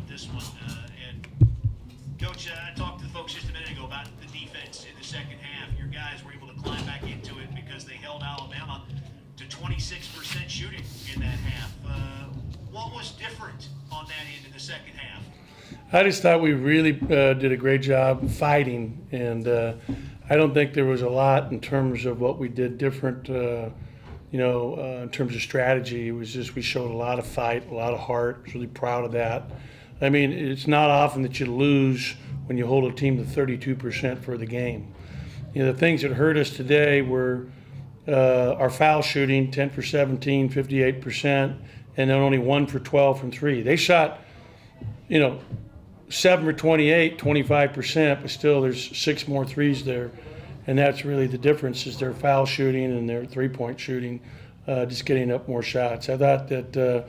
about this one. And Coach, I talked to the folks just a minute ago about the defense in the second half. Your guys were able to climb back into it because they held Alabama to 26% shooting in that half. What was different on that end in the second half? I just thought we really did a great job fighting, and I don't think there was a lot in terms of what we did different, in terms of strategy. It was just we showed a lot of fight, a lot of heart. I was really proud of that. I mean, it's not often that you lose when you hold a team to 32% for the game. The things that hurt us today were our foul shooting, 10 for 17, 58%, and then only 1 for 12 from three. They shot, 7 for 28, 25%, but still there's 6 more threes there. And that's really the difference is their foul shooting and their three-point shooting, just getting up more shots. I thought that,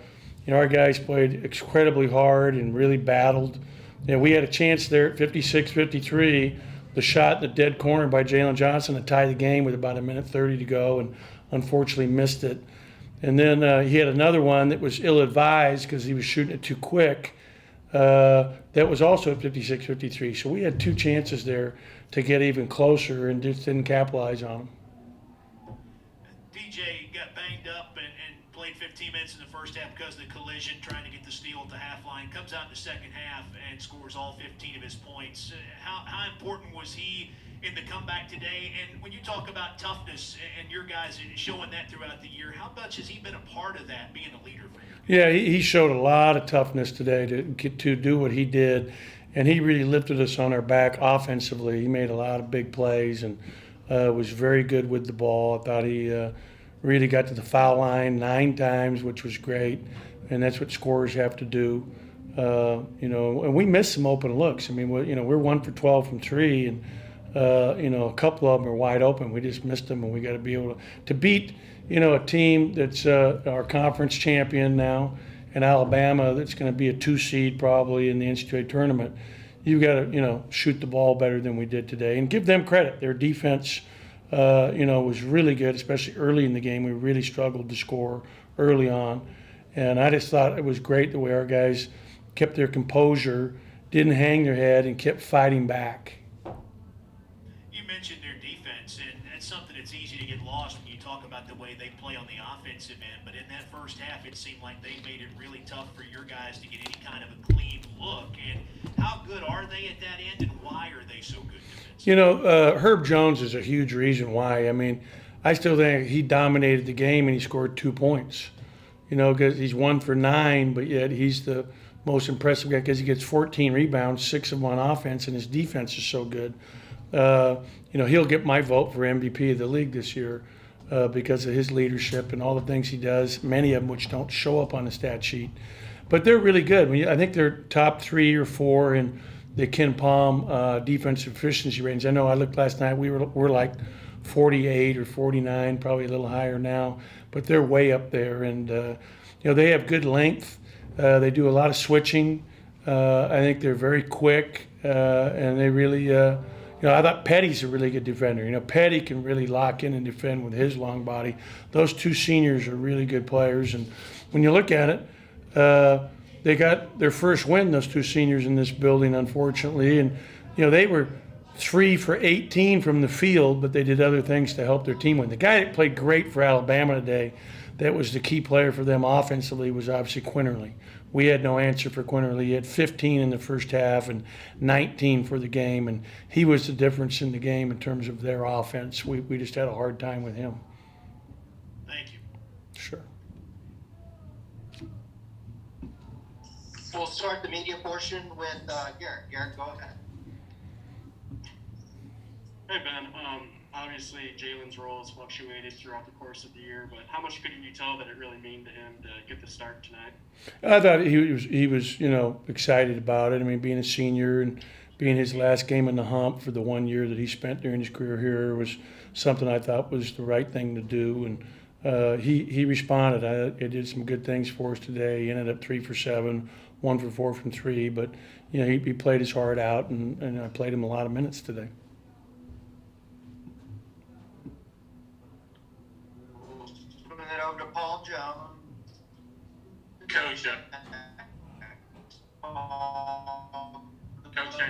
our guys played incredibly hard and really battled. We had a chance there at 56-53, the shot in the dead corner by Jalen Johnson to tie the game with about 1:30 to go, and unfortunately missed it. And then he had another one that was ill-advised because he was shooting it too quick. That was also at 56-53. So we had 2 chances there to get even closer and just didn't capitalize on them. DJ got banged up and played 15 minutes in the first half because of the collision, trying to get the steal at the half line. Comes out in the second half and scores all 15 of his points. How important was he in the comeback today? And when you talk about toughness and your guys showing that throughout the year, how much has he been a part of that, being a leader for you? Yeah, he showed a lot of toughness today to do what he did, and he really lifted us on our back offensively. He made a lot of big plays and was very good with the ball. I thought he really got to the foul line 9 times, which was great, and that's what scorers have to do. And we missed some open looks. I mean, we're 1 for 12 from 3, and a couple of them are wide open. We just missed them, and we got to be able to beat, a team that's our conference champion now, and Alabama that's going to be a 2 seed probably in the NCAA tournament. You've got to, shoot the ball better than we did today, and give them credit. Their defense, was really good, especially early in the game. We really struggled to score early on, and I just thought it was great the way our guys kept their composure, didn't hang their head, and kept fighting back. You mentioned their defense, and that's something that's easy to get lost when you talk about the way they play on the offensive end. But in that first half, it seemed like they made it really tough for your guys to get any kind of a clean look. And how good are they at that end, and why are they so good defensively? Herb Jones is a huge reason why. I mean, I still think he dominated the game and he scored 2 points. Because he's 1 for 9, but yet he's the most impressive guy because he gets 14 rebounds, 6 of them on offense, and his defense is so good. He'll get my vote for MVP of the league this year because of his leadership and all the things he does, many of them which don't show up on the stat sheet. But they're really good. I think they're top 3 or 4 in the Ken Palm defensive efficiency ratings. I know I looked last night, we're like 48 or 49, probably a little higher now, but they're way up there. And, they have good length. They do a lot of switching. I think they're very quick, and they really, I thought Petty's a really good defender. Petty can really lock in and defend with his long body. Those 2 seniors are really good players, and when you look at it, they got their first win, those 2 seniors in this building, unfortunately, and they were 3 for 18 from the field, but they did other things to help their team win. The guy that played great for Alabama today, that was the key player for them offensively, was obviously Quinterly. We had no answer for Quinterly. He had 15 in the first half and 19 for the game, and he was the difference in the game in terms of their offense. We just had a hard time with him. Thank you. Sure. We'll start the media portion with Garrett. Garrett, go ahead. Hey, Ben. Obviously, Jalen's role has fluctuated throughout the course of the year, but how much could you tell that it really mean to him to get the start tonight? I thought he was excited about it. I mean, being a senior and being his last game in the hump for the 1 year that he spent during his career here was something I thought was the right thing to do. And he responded. He did some good things for us today. He ended up 3 for 7, 1 for 4 from 3. But he played his heart out, and I played him a lot of minutes today. Moving it over to Paul Jones. Coach, Paul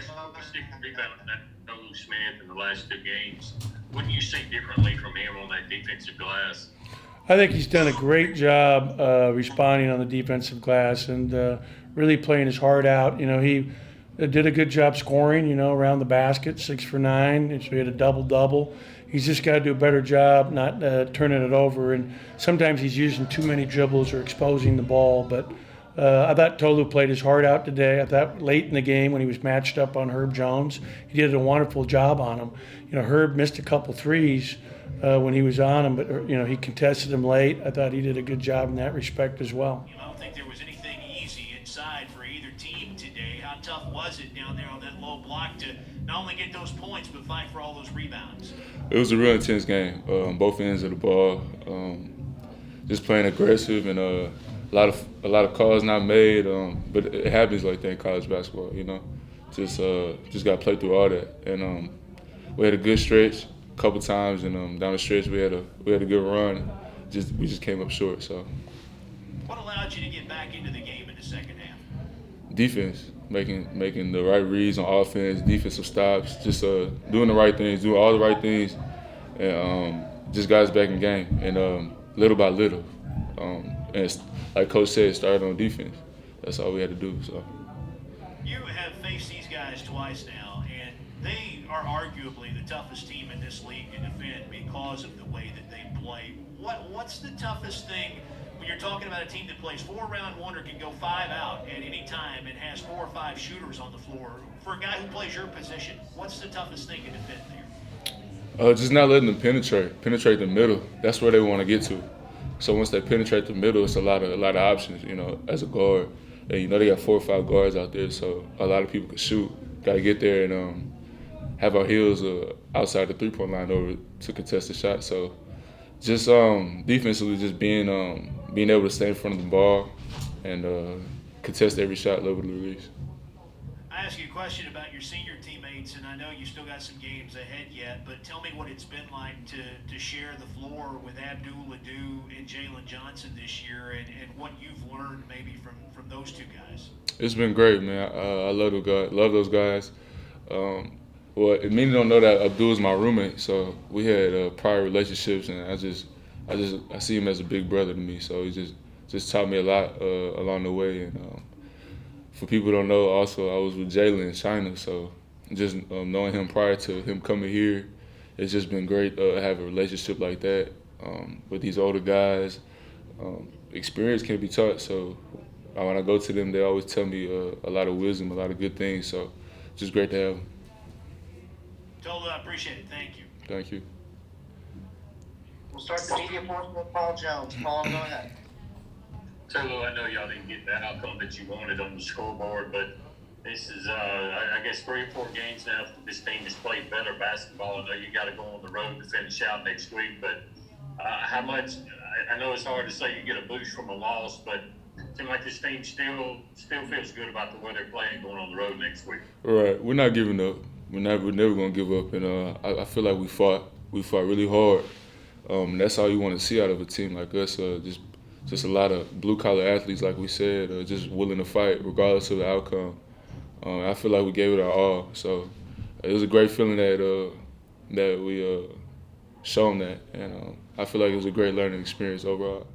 fantastic rebound that Nolan Smith in the last 2 games. What do you see differently from him on that defensive glass? I think he's done a great job responding on the defensive glass and really playing his heart out. You know, he did a good job scoring, you know, around the basket, 6 for 9. And so he had a double-double. He's just got to do a better job not turning it over. And sometimes he's using too many dribbles or exposing the ball. But I thought Tolu played his heart out today. I thought late in the game when he was matched up on Herb Jones, he did a wonderful job on him. You know, Herb missed a couple threes when he was on him, but, you know, he contested him late. I thought he did a good job in that respect as well. I don't think there was anything easy inside for either team today. How tough was it down there on that low block to not only get those points but fight for all those rebounds? It was a real intense game, both ends of the ball. Just playing aggressive and a lot of calls not made, but it happens like that in college basketball. You know, just got to play through all that. And we had a good stretch a couple times, and down the stretch we had a good run. We just came up short. So. What allowed you to get back into the game in the second half? Defense, making the right reads on offense, defensive stops, just doing the right things, doing all the right things, and just got us back in game. And little by little, and it's, like Coach said, started on defense. That's all we had to do. So. You have faced these guys twice now, and they are arguably the toughest team in this league to defend because of the way that they play. What's the toughest thing when you're talking about a team that plays 4-round-1 or can go 5 out at any time and has 4 or 5 shooters on the floor? For a guy who plays your position, what's the toughest thing to defend there? Just not letting them penetrate the middle. That's where they want to get to. So once they penetrate the middle, it's a lot of options, you know, as a guard. And, you know, they got 4 or 5 guards out there, so a lot of people can shoot. Got to get there and have our heels outside the three-point line over to contest the shot. So just defensively, just being able to stay in front of the ball and contest every shot level to the release. I asked you a question about your senior teammates, and I know you still got some games ahead yet, but tell me what it's been like to share the floor with Abdul Adu and Jalen Johnson this year and what you've learned maybe from those 2 guys. It's been great, man. I love those guys. Well, many don't know that Abdul is my roommate, so we had prior relationships, and I see him as a big brother to me. So he just taught me a lot along the way. And for people who don't know, also I was with Jalen in China, so just knowing him prior to him coming here, it's just been great to have a relationship like that with these older guys. Experience can be taught, so when I go to them, they always tell me a lot of wisdom, a lot of good things. So just great to have them. Tolu, I appreciate it. Thank you. Thank you. We'll start the media portion with Paul Jones. Paul, go ahead. Tolu, I know y'all didn't get the outcome that you wanted on the scoreboard, but this is, I guess, 3 or 4 games now this team has played better basketball. I know you got to go on the road to finish out next week, but how much, I know it's hard to say you get a boost from a loss, but it seems like this team still feels good about the way they're playing going on the road next week. Right, we're not giving up. We're never gonna give up, and I feel like we fought really hard. That's all you want to see out of a team like us. Just a lot of blue collar athletes, like we said, just willing to fight regardless of the outcome. I feel like we gave it our all. So it was a great feeling that we shown that, and I feel like it was a great learning experience overall.